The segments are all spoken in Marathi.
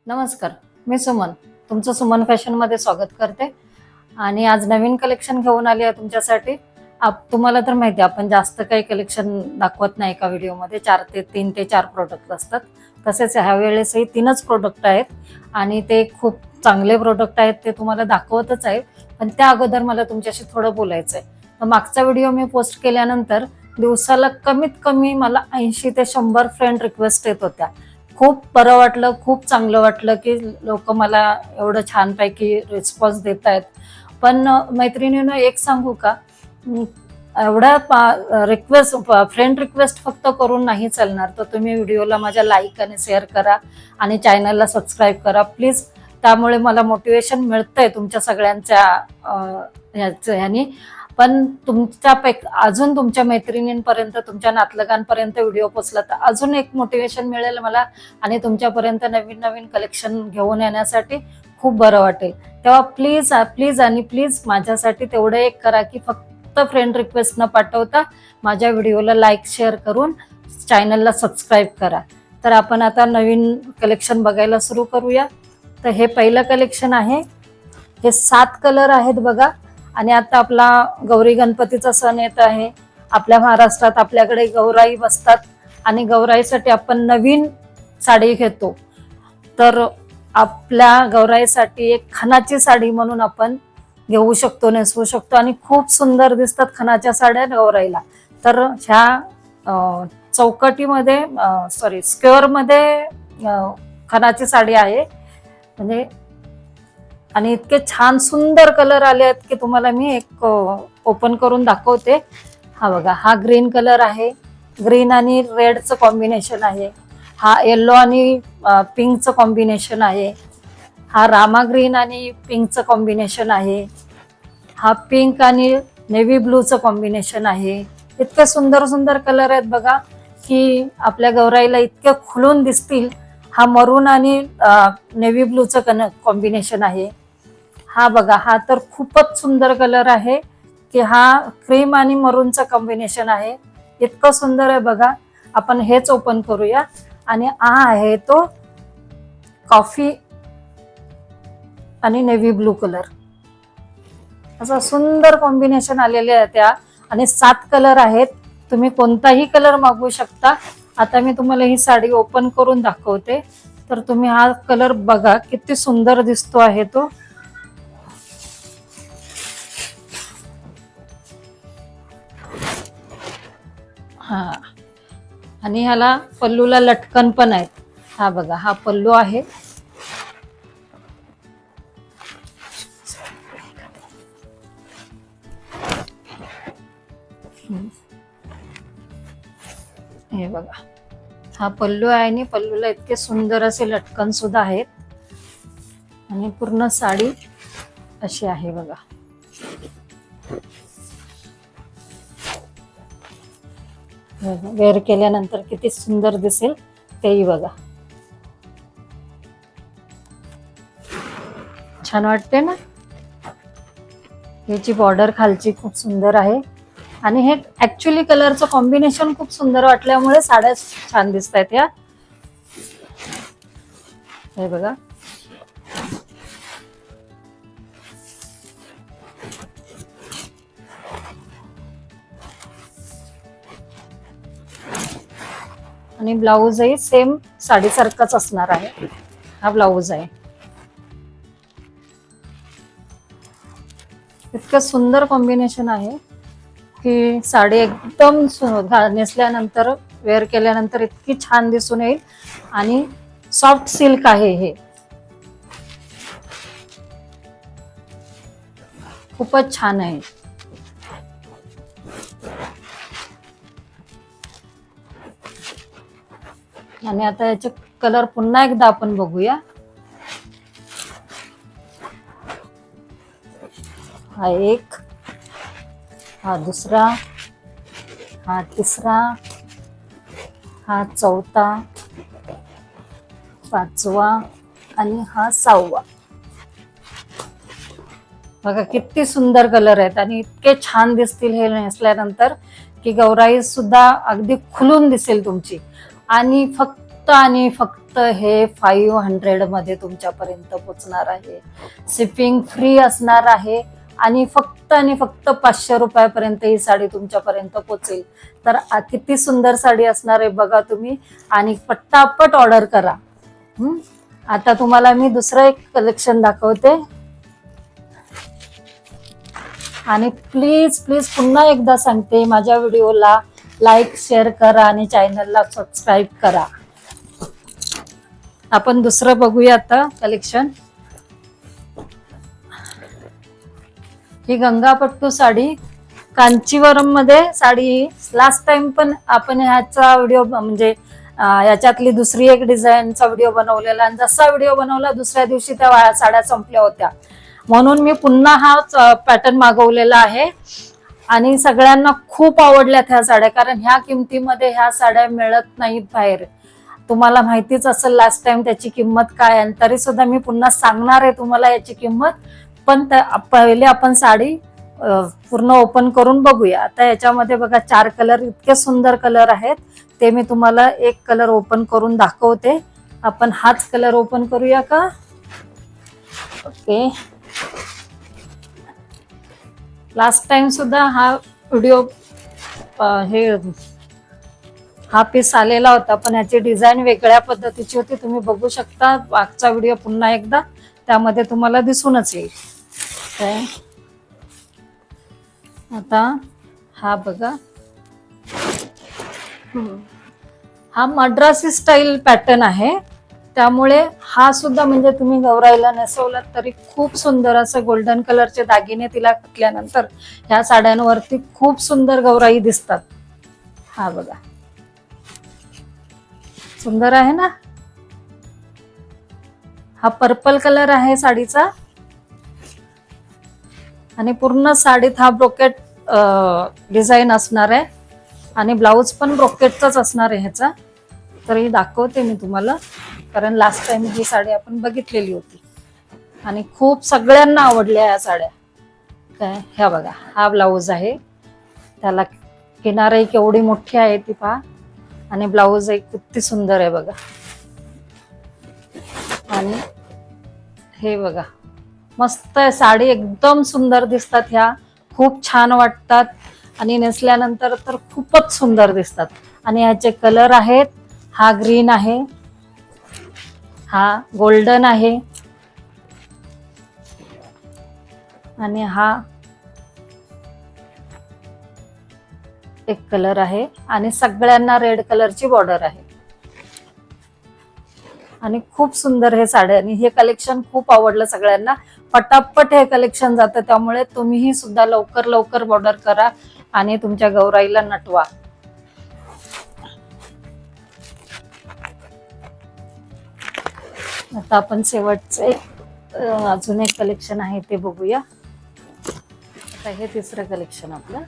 नमस्कार, मी सुमन. तुमचं सुमन फॅशनमध्ये स्वागत करते. आणि आज नवीन कलेक्शन घेऊन आली आहे तुमच्यासाठी. तुम्हाला तर माहिती आहे, आपण जास्त काही कलेक्शन दाखवत नाही एका व्हिडिओमध्ये. 3 ते 4 प्रोडक्ट असतात. तसेच ह्या वेळेसही 3च प्रोडक्ट आहेत आणि ते खूप चांगले प्रोडक्ट आहेत. ते तुम्हाला दाखवतच आहे, पण त्या अगोदर मला तुमच्याशी थोडं बोलायचं आहे. तर मागचा व्हिडिओ मी पोस्ट केल्यानंतर दिवसाला कमीत कमी मला 80 ते 100 फ्रेंड रिक्वेस्ट येत होत्या. खूप बरं वाटलं, खूप चांगलं वाटलं की लोक मला एवढं छानपैकी रिस्पॉन्स देत आहेत. पण मैत्रिणींनो, एक सांगू का, एवढ्या फ्रेंड रिक्वेस्ट फक्त करून नाही चालणार. तर तुम्ही व्हिडिओला माझ्या लाईक आणि शेअर करा आणि चॅनलला सबस्क्राईब करा प्लीज. त्यामुळे मला मोटिवेशन मिळतंय तुमच्या सगळ्यांच्या ह्यानी. पण अजून तुमच्या मैत्रिणींपर्यंत, तुमच्या नातलगांपर्यंत व्हिडिओ पोचला तर अजून एक मोटिवेशन मिळेल मला आणि तुमच्यापर्यंत नवीन नवीन कलेक्शन घेऊन येण्यासाठी खूप बरं वाटेल. तेव्हा प्लीज प्लीज आणि प्लीज माझ्यासाठी तेवढं एक करा की फक्त फ्रेंड रिक्वेस्ट न पाठवता माझ्या व्हिडिओला लाईक शेअर करून चॅनलला सबस्क्राईब करा. तर आपण आता नवीन कलेक्शन बघायला सुरू करूया. तर हे पहिलं कलेक्शन आहे. हे 7 कलर आहेत बघा. आणि आता आपला गौरी गणपतीचा सण येत आहे. आपल्या महाराष्ट्रात आपल्याकडे गौराई बसतात आणि गौराईसाठी आपण नवीन साडी घेतो. तर आपल्या गौराईसाठी एक खणाची साडी म्हणून आपण घेऊ शकतो, नेसवू शकतो आणि खूप सुंदर दिसतात खणाच्या साड्या गौराईला. तर ह्या चौकटीमध्ये स्क्वेअरमध्ये खणाची साडी आहे म्हणजे. आणि इतके छान सुंदर कलर आले आहेत की तुम्हाला मी एक ओपन करून दाखवते. हा बघा, हा ग्रीन कलर आहे. ग्रीन आणि रेडचं कॉम्बिनेशन आहे. हा येल्लो आणि पिंकचं कॉम्बिनेशन आहे. हा रामा ग्रीन आणि पिंकचं कॉम्बिनेशन आहे. हा पिंक आणि नेव्ही ब्लूचं कॉम्बिनेशन आहे. इतके सुंदर सुंदर कलर आहेत बघा की आपल्या गौराईला इतके खुलून दिसतील. हा मरून आणि नेव्ही ब्लूचं कॉम्बिनेशन आहे. हा बघा, हा तर खूपच सुंदर कलर आहे की हा क्रीम आणि मरूनचं कॉम्बिनेशन आहे. इतकं सुंदर आहे बघा. आपण हेच ओपन करूया. आणि हा आहे तो कॉफी आणि नेव्ही ब्लू कलर. असं सुंदर कॉम्बिनेशन आलेले आहे त्या. आणि 7 कलर आहेत. तुम्ही कोणताही कलर मागवू शकता. आता मी तुम्हाला ही साडी ओपन करून दाखवते. तर तुम्ही हा कलर बघा किती सुंदर दिसतो आहे तो. हा, आणि ह्याला पल्लूला लटकन पण आहेत. हा बघा, हा पल्लू आहे. हे बघा, हा पल्लू आहे आणि पल्लूला इतके सुंदर असे लटकन सुद्धा आहेत. आणि पूर्ण साडी अशी आहे बघा. वेअर केल्यानंतर किती सुंदर दिसेल तेही बघा. छान वाटते ना. याची बॉर्डर खालची खूप सुंदर आहे. आणि हे ऍक्च्युली कलरचं कॉम्बिनेशन खूप सुंदर वाटल्यामुळे साड्या छान दिसत आहेत या. हे बघा, आणि ब्लाऊजही सेम साडीसारखाच असणार आहे. हा ब्लाऊज आहे. इतकं सुंदर कॉम्बिनेशन आहे की साडी एकदम नेसल्यानंतर, वेअर केल्यानंतर इतकी छान दिसून येईल. आणि सॉफ्ट सिल्क आहे हे. खूपच छान आहे. आणि आता याचे कलर पुन्हा एकदा आपण बघूया. हा एक, हा दुसरा, हा तिसरा, हा चौथा, 5वा आणि हा 6वा. बघा किती सुंदर कलर आहेत आणि इतके छान दिसतील हे नेसल्यानंतर की गौराई सुद्धा अगदी खुलून दिसेल तुमची. आणि फक्त फक्त आणि फक्त हे 500 मध्ये तुमच्यापर्यंत पोचणार आहे. शिपिंग फ्री असणार आहे आणि फक्त आणि फक्त 500 रुपयापर्यंत ही साडी तुमच्यापर्यंत पोचेल. तर किती सुंदर साडी असणार आहे बघा तुम्ही, आणि पटापट ऑर्डर करा. आता तुम्हाला मी दुसरं एक कलेक्शन दाखवते. आणि प्लीज प्लीज पुन्हा एकदा सांगते, माझ्या व्हिडिओला लाईक शेअर करा आणि चॅनलला सबस्क्राईब करा. आपण दुसरं बघूया आता कलेक्शन. ही गंगापट्टू साडी कांचीवरम मध्ये साडी. लास्ट टाइम पण आपण ह्याचा व्हिडिओ म्हणजे याच्यातली दुसरी एक डिझाईनचा व्हिडिओ बनवलेला, आणि जसा व्हिडिओ बनवला दुसऱ्या दिवशी त्या साड्या संपल्या होत्या, म्हणून मी पुन्हा हा पॅटर्न मागवलेला आहे. आणि सगळ्यांना खूप आवडल्यात ह्या साड्या, कारण ह्या किमतीमध्ये ह्या साड्या मिळत नाहीत बाहेर. तुम्हाला माहितीच असेल लास्ट टाइम त्याची किंमत काय, आणि तरी सुद्धा मी पुन्हा सांगणार आहे तुम्हाला याची किंमत. पण पहिले आपण साडी पूर्ण ओपन करून बघूया. आता याच्यामध्ये बघा 4 कलर, इतके सुंदर कलर आहेत. ते मी तुम्हाला एक कलर ओपन करून दाखवते. आपण हाच कलर ओपन करूया का? ओके. लास्ट टाइम सुद्धा हा व्हिडिओ हा पीस आलेला होता, पण याची डिझाईन वेगळ्या पद्धतीची होती. तुम्ही बघू शकता मागचा व्हिडिओ पुन्हा एकदा, त्यामध्ये तुम्हाला दिसूनच येईल. आता हा बघा, हा मद्रासी स्टाईल पॅटर्न आहे, त्यामुळे हा सुद्धा म्हणजे तुम्ही गौराईला नेसवलात तरी खूप सुंदर असं गोल्डन कलरचे दागिने तिला घातल्यानंतर ह्या साड्यांवरती खूप सुंदर गौराई दिसतात. हा बघा, सुंदर आहे ना. हा पर्पल कलर आहे साडीचा, आणि पूर्ण साडीत हा ब्रोकेट डिझाईन असणार आहे, आणि ब्लाउज पण ब्रोकेटचाच असणार आहे ह्याचा. तर ही दाखवते मी तुम्हाला, कारण लास्ट टाइम ही साडी आपण बघितलेली होती आणि खूप सगळ्यांना आवडल्या या साड्या. काय ह्या बघा, हा ब्लाउज आहे, त्याला किनारही केवढी मोठी आहे ती पहा, आणि ब्लाउज एक किती सुंदर आहे बघा. आणि हे बघा, मस्त आहे साडी, एकदम सुंदर दिसतात ह्या, खूप छान वाटतात, आणि नेसल्यानंतर तर खूपच सुंदर दिसतात. आणि ह्याचे कलर आहेत, हा ग्रीन आहे, हा गोल्डन आहे, आणि हा एक कलर आहे, आणि सगळ्यांना रेड कलरची बॉर्डर आहे. आणि खूप सुंदर हे साड्या, आणि हे कलेक्शन खूप आवडलं सगळ्यांना. पटापट हे कलेक्शन जातं, त्यामुळे तुम्हीही सुद्धा लवकर लवकर ऑर्डर करा आणि तुमच्या गौराईला नटवा. आता आपण शेवटचं अजून एक कलेक्शन आहे ते बघूया. आता हे तिसरं कलेक्शन आपलं.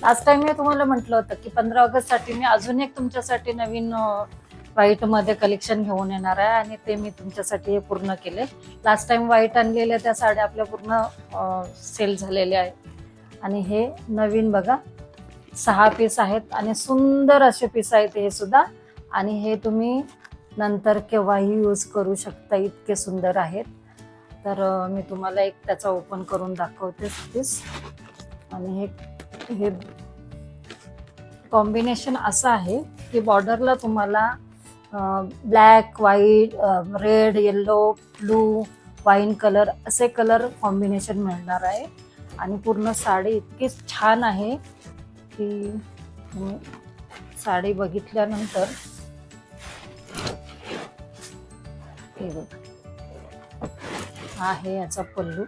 लास्ट टाइम मी तुम्हाला म्हटलं होतं की 15 ऑगस्ट साठी मी अजून एक तुमच्यासाठी नवीन व्हाईट मध्ये कलेक्शन घेऊन येणार आहे, आणि ते मी तुमच्यासाठी हे पूर्ण केले. लास्ट टाइम व्हाईट आणलेल्या त्या साड्या आपल्या पूर्ण सेल झालेल्या आहेत, आणि हे नवीन बघा 6 पीस आहेत, आणि सुंदर असे पीस आहेत हे सुद्धा. आणि हे तुम्ही नंतर केव्हाही यूज करू शकता, इतके सुंदर आहेत. तर मी तुम्हाला एक त्याचा ओपन करून दाखवते पीस. आणि हे कॉम्बिनेशन असं आहे की बॉर्डरला तुम्हाला black, white, red, yellow, blue, wine colour असे कलर कॉम्बिनेशन मिळणार आहे. आणि पूर्ण साडी इतकी छान आहे की साडी बघितल्यानंतर हे बघा, हा आहे याचा पल्लू.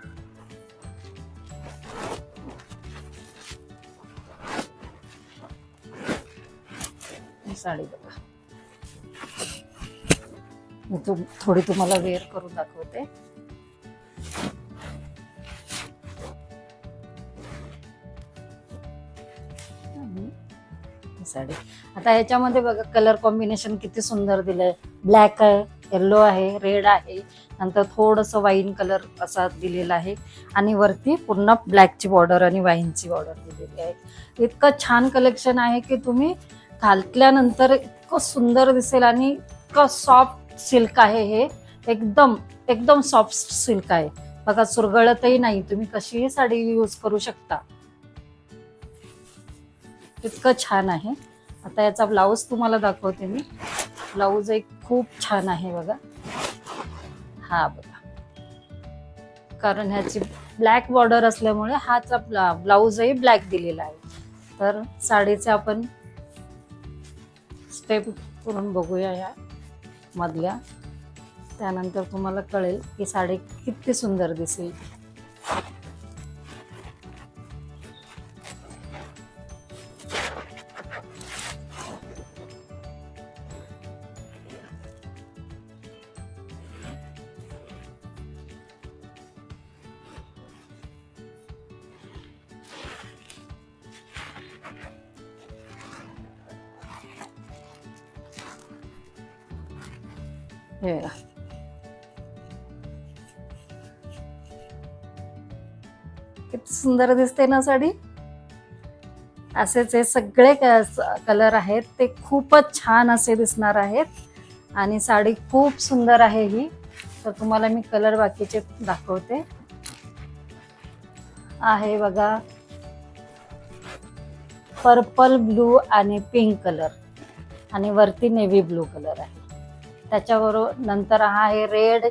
साडी बघा, मी थोडी तुम्हाला वेअर करून दाखवते. साडी आता याच्यामध्ये बघा कलर कॉम्बिनेशन किती सुंदर दिलंय. ब्लॅक आहे, येल्लो आहे, रेड आहे, नंतर थोडंसं वाईन कलर असा दिलेला आहे, आणि वरती पूर्ण ब्लॅकची बॉर्डर आणि वाईनची बॉर्डर दिलेली आहे. इतकं छान कलेक्शन आहे की तुम्ही घातल्यानंतर इतकं सुंदर दिसेल आणि इतकं सॉफ्ट सिल्क आहे हे, एकदम एकदम सॉफ्ट सिल्क आहे बघा, चुरगळतही नाही, तुम्ही कशीही साडी यूज करू शकता, इतकं छान आहे. आता याचा ब्लाऊज तुम्हाला दाखवते मी. ब्लाऊज एक खूप छान आहे बघा, हा बघा, कारण ह्याची ब्लॅक बॉर्डर असल्यामुळे हाचा ब्लाऊजही ब्लॅक दिलेला आहे. तर साडीचे आपण स्टेप करून बघूया या मधल्या, त्यानंतर तुम्हाला कळेल की साडी किती सुंदर दिसेल. हे बघा. किती सुंदर दिसते ना साडी. असेच हे सगळे कलर आहेत ते खूपच छान असे दिसणार आहेत आणि साडी खूप सुंदर आहे ही. तर तुम्हाला मी कलर बाकीचे दाखवते. आहे बघा, पर्पल ब्लू आणि पिंक कलर आणि वरती नेव्ही ब्लू कलर आहे. त्याच्याबरोबर नंतर हा आहे रेड,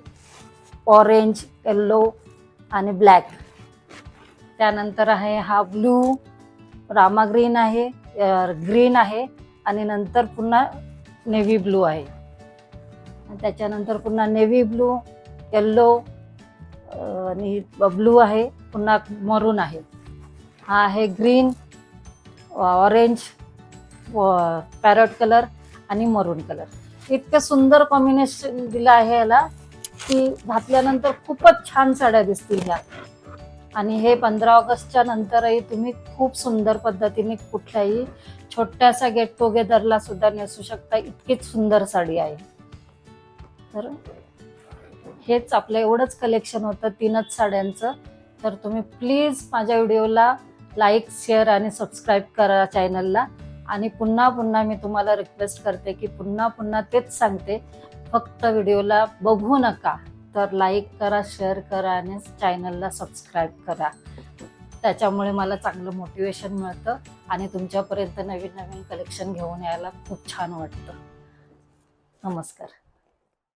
ऑरेंज, येल्लो आणि ब्लॅक. त्यानंतर आहे हा ब्लू, रामा ग्रीन आहे, ग्रीन आहे आणि नंतर पुन्हा नेव्ही ब्लू आहे. त्याच्यानंतर पुन्हा नेव्ही ब्लू, येल्लो आणि ब्लू आहे, पुन्हा मरून आहे. हा आहे ग्रीन, ऑरेंज, पॅरट कलर आणि मरून कलर. इतकं सुंदर कॉम्बिनेशन दिलं आहे याला की घातल्यानंतर खूपच छान साड्या दिसतील ह्या. आणि हे 15 ऑगस्टच्या नंतरही तुम्ही खूप सुंदर पद्धतीने कुठल्याही छोट्याशा गेट टुगेदरला सुद्धा नेसू शकता, इतकीच सुंदर साडी आहे. तर हेच आपलं एवढंच कलेक्शन होतं 3च साड्यांचं. तर तुम्ही प्लीज माझ्या व्हिडिओला लाईक, शेअर आणि सबस्क्राईब करा चॅनलला. आणि पुन्हा पुन्हा मी तुम्हाला रिक्वेस्ट करते की पुन्हा पुन्हा तेच सांगते, फक्त व्हिडिओला बघू नका, तर लाईक करा, शेअर करा आणि चॅनलला सबस्क्राईब करा. त्याच्यामुळे मला चांगलं मोटिवेशन मिळतं आणि तुमच्यापर्यंत नवीन नवीन कलेक्शन घेऊन यायला खूप छान वाटतं. नमस्कार.